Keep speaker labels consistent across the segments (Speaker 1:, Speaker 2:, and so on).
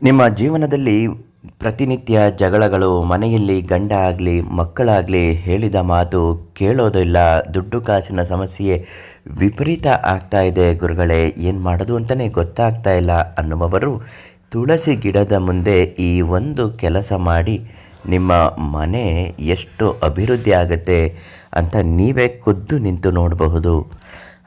Speaker 1: ನಿಮ್ಮ ಜೀವನದಲ್ಲಿ ಪ್ರತಿನಿತ್ಯ ಜಗಳಗಳು, ಮನೆಯಲ್ಲಿ ಗಂಡ ಆಗಲಿ ಮಕ್ಕಳಾಗಲಿ ಹೇಳಿದ ಮಾತು ಕೇಳೋದಿಲ್ಲ, ದುಡ್ಡು ಕಾಸಿನ ಸಮಸ್ಯೆ ವಿಪರೀತ ಆಗ್ತಾ ಇದೆ ಗುರುಗಳೇ, ಏನು ಮಾಡೋದು ಅಂತಲೇ ಗೊತ್ತಾಗ್ತಾ ಇಲ್ಲ ಅನ್ನುವವರು ತುಳಸಿ ಗಿಡದ ಮುಂದೆ ಈ ಒಂದು ಕೆಲಸ ಮಾಡಿ ನಿಮ್ಮ ಮನೆ ಎಷ್ಟು ಅಭಿವೃದ್ಧಿ ಆಗುತ್ತೆ ಅಂತ ನೀವೇ ಖುದ್ದು ನಿಂತು ನೋಡಬಹುದು.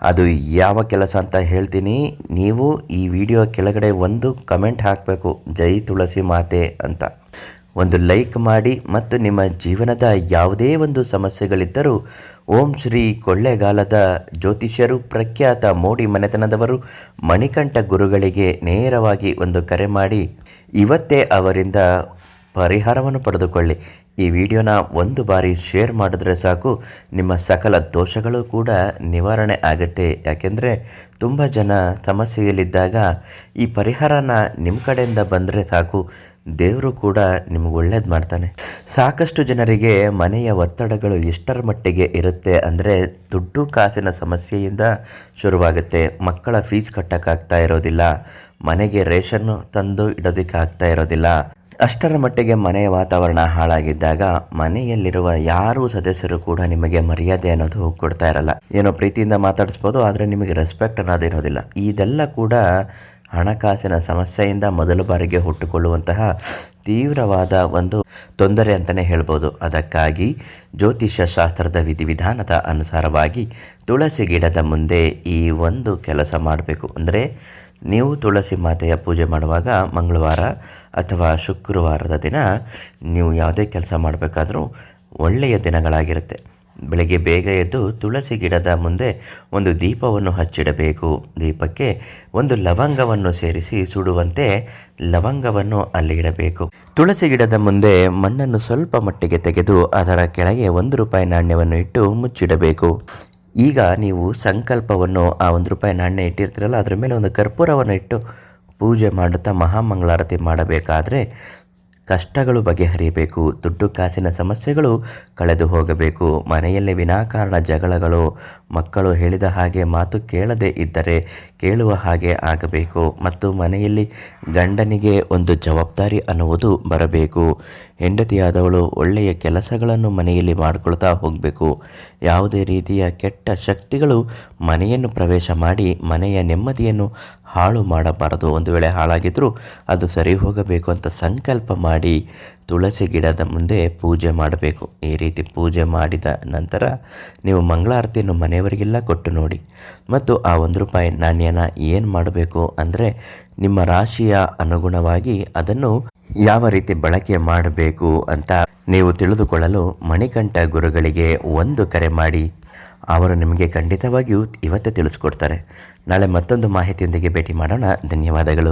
Speaker 1: ಅದು ಯಾವ ಕೆಲಸ ಅಂತ ಹೇಳ್ತೀನಿ. ನೀವು ಈ ವಿಡಿಯೋ ಕೆಳಗಡೆ ಒಂದು ಕಮೆಂಟ್ ಹಾಕಬೇಕು, ಜೈ ತುಳಸಿ ಮಾತೆ ಅಂತ. ಒಂದು ಲೈಕ್ ಮಾಡಿ ಮತ್ತು ನಿಮ್ಮ ಜೀವನದ ಯಾವುದೇ ಒಂದು ಸಮಸ್ಯೆಗಳಿದ್ದರೂ ಓಂ ಶ್ರೀ ಕೊಳ್ಳೇಗಾಲದ ಜ್ಯೋತಿಷ್ಯರು, ಪ್ರಖ್ಯಾತ ಮೋಡಿ ಮನೆತನದವರು ಮಣಿಕಂಠ ಗುರುಗಳಿಗೆ ನೇರವಾಗಿ ಒಂದು ಕರೆ ಮಾಡಿ ಇವತ್ತೇ ಅವರಿಂದ ಪರಿಹಾರವನ್ನು ಪಡೆದುಕೊಳ್ಳಿ. ಈ ವಿಡಿಯೋನ ಒಂದು ಬಾರಿ ಶೇರ್ ಮಾಡಿದ್ರೆ ಸಾಕು, ನಿಮ್ಮ ಸಕಲ ದೋಷಗಳು ಕೂಡ ನಿವಾರಣೆ ಆಗುತ್ತೆ. ಯಾಕೆಂದರೆ ತುಂಬ ಜನ ಸಮಸ್ಯೆಯಲ್ಲಿದ್ದಾಗ ಈ ಪರಿಹಾರನ ನಿಮ್ಮ ಕಡೆಯಿಂದ ಬಂದರೆ ಸಾಕು, ದೇವರು ಕೂಡ ನಿಮಗೆ ಒಳ್ಳೇದು ಮಾಡ್ತಾನೆ. ಸಾಕಷ್ಟು ಜನರಿಗೆ ಮನೆಯ ಒತ್ತಡಗಳು ಎಷ್ಟರ ಮಟ್ಟಿಗೆ ಇರುತ್ತೆ ಅಂದರೆ ದುಡ್ಡು ಕಾಸಿನ ಸಮಸ್ಯೆಯಿಂದ ಶುರುವಾಗುತ್ತೆ. ಮಕ್ಕಳ ಫೀಸ್ ಕಟ್ಟೋಕ್ಕಾಗ್ತಾ ಇರೋದಿಲ್ಲ, ಮನೆಗೆ ರೇಷನ್ನು ತಂದು ಇಡೋದಕ್ಕೆ ಆಗ್ತಾ ಇರೋದಿಲ್ಲ. ಅಷ್ಟರ ಮಟ್ಟಿಗೆ ಮನೆಯ ವಾತಾವರಣ ಹಾಳಾಗಿದ್ದಾಗ ಮನೆಯಲ್ಲಿರುವ ಯಾರೂ ಸದಸ್ಯರು ಕೂಡ ನಿಮಗೆ ಮರ್ಯಾದೆ ಅನ್ನೋದು ಕೊಡ್ತಾ ಇರಲ್ಲ. ಏನೋ ಪ್ರೀತಿಯಿಂದ ಮಾತಾಡಿಸ್ಬೋದು, ಆದರೆ ನಿಮಗೆ ರೆಸ್ಪೆಕ್ಟ್ ಅನ್ನೋದು ಇರೋದಿಲ್ಲ. ಇದೆಲ್ಲ ಕೂಡ ಹಣಕಾಸಿನ ಸಮಸ್ಯೆಯಿಂದ ಮೊದಲ ಬಾರಿಗೆ ಹುಟ್ಟುಕೊಳ್ಳುವಂತಹ ತೀವ್ರವಾದ ಒಂದು ತೊಂದರೆ ಅಂತಲೇ ಹೇಳ್ಬೋದು. ಅದಕ್ಕಾಗಿ ಜ್ಯೋತಿಷ್ಯ ಶಾಸ್ತ್ರದ ವಿಧಿವಿಧಾನದ ಅನುಸಾರವಾಗಿ ತುಳಸಿ ಗಿಡದ ಮುಂದೆ ಈ ಒಂದು ಕೆಲಸ ಮಾಡಬೇಕು. ಅಂದರೆ ನೀವು ತುಳಸಿ ಮಾತೆಯ ಪೂಜೆ ಮಾಡುವಾಗ ಮಂಗಳವಾರ ಅಥವಾ ಶುಕ್ರವಾರದ ದಿನ ನೀವು ಯಾವುದೇ ಕೆಲಸ ಮಾಡಬೇಕಾದ್ರೂ ಒಳ್ಳೆಯ ದಿನಗಳಾಗಿರುತ್ತೆ. ಬೆಳಗ್ಗೆ ಬೇಗ ಎದ್ದು ತುಳಸಿ ಗಿಡದ ಮುಂದೆ ಒಂದು ದೀಪವನ್ನು ಹಚ್ಚಿಡಬೇಕು. ದೀಪಕ್ಕೆ ಒಂದು ಲವಂಗವನ್ನು ಸೇರಿಸಿ ಸುಡುವಂತೆ ಲವಂಗವನ್ನು ಅಲ್ಲಿ ಇಡಬೇಕು. ತುಳಸಿ ಗಿಡದ ಮುಂದೆ ಮಣ್ಣನ್ನು ಸ್ವಲ್ಪ ಮಟ್ಟಿಗೆ ತೆಗೆದು ಅದರ ಕೆಳಗೆ ₹1 ನಾಣ್ಯವನ್ನು ಇಟ್ಟು ಮುಚ್ಚಿಡಬೇಕು. ಈಗ ನೀವು ಸಂಕಲ್ಪವನ್ನು ಆ ₹1 ನಾಣ್ಯ ಇಟ್ಟಿರ್ತೀರಲ್ಲ, ಅದರ ಮೇಲೆ ಒಂದು ಕರ್ಪೂರವನ್ನು ಇಟ್ಟು ಪೂಜೆ ಮಾಡುತ್ತಾ ಮಹಾಮಂಗಳಾರತಿ ಮಾಡಬೇಕಾದ್ರೆ ಕಷ್ಟಗಳು ಬಗೆಹರಿಯಬೇಕು, ದುಡ್ಡು ಕಾಸಿನ ಸಮಸ್ಯೆಗಳು ಕಳೆದು ಹೋಗಬೇಕು. ಮನೆಯಲ್ಲಿ ವಿನಾಕಾರಣ ಜಗಳಗಳು, ಮಕ್ಕಳು ಹೇಳಿದ ಹಾಗೆ ಮಾತು ಕೇಳದೇ ಇದ್ದರೆ ಕೇಳುವ ಹಾಗೆ ಆಗಬೇಕು ಮತ್ತು ಮನೆಯಲ್ಲಿ ಗಂಡನಿಗೆ ಒಂದು ಜವಾಬ್ದಾರಿ ಅನ್ನುವುದು ಬರಬೇಕು. ಹೆಂಡತಿಯಾದವಳು ಒಳ್ಳೆಯ ಕೆಲಸಗಳನ್ನು ಮನೆಯಲ್ಲಿ ಮಾಡಿಕೊಳ್ತಾ ಹೋಗಬೇಕು. ಯಾವುದೇ ರೀತಿಯ ಕೆಟ್ಟ ಶಕ್ತಿಗಳು ಮನೆಯನ್ನು ಪ್ರವೇಶ ಮಾಡಿ ಮನೆಯ ನೆಮ್ಮದಿಯನ್ನು ಹಾಳು ಮಾಡಬಾರದು. ಒಂದು ವೇಳೆ ಹಾಳಾಗಿದ್ದರೂ ಅದು ಸರಿ ಹೋಗಬೇಕು ಅಂತ ಸಂಕಲ್ಪ ಮಾಡಿ ತುಳಸಿ ಗಿಡದ ಮುಂದೆ ಪೂಜೆ ಮಾಡಬೇಕು. ಈ ರೀತಿ ಪೂಜೆ ಮಾಡಿದ ನಂತರ ನೀವು ಮಂಗಳಾರತಿಯನ್ನು ಮನೆಯವರಿಗೆಲ್ಲ ಕೊಟ್ಟು ನೋಡಿ. ಮತ್ತು ಆ ₹1 ನಾಣ್ಯನ ಏನು ಮಾಡಬೇಕು ಅಂದರೆ ನಿಮ್ಮ ರಾಶಿಯ ಅನುಗುಣವಾಗಿ ಅದನ್ನು ಯಾವ ರೀತಿ ಬಳಕೆ ಮಾಡಬೇಕು ಅಂತ ನೀವು ತಿಳಿದುಕೊಳ್ಳಲು ಮಣಿಕಂಠ ಗುರುಗಳಿಗೆ ಒಂದು ಕರೆ ಮಾಡಿ. ಅವರು ನಿಮಗೆ ಖಂಡಿತವಾಗಿಯೂ ಇವತ್ತೇ ತಿಳಿಸ್ಕೊಡ್ತಾರೆ. ನಾಳೆ ಮತ್ತೊಂದು ಮಾಹಿತಿಯೊಂದಿಗೆ ಭೇಟಿ ಮಾಡೋಣ. ಧನ್ಯವಾದಗಳು.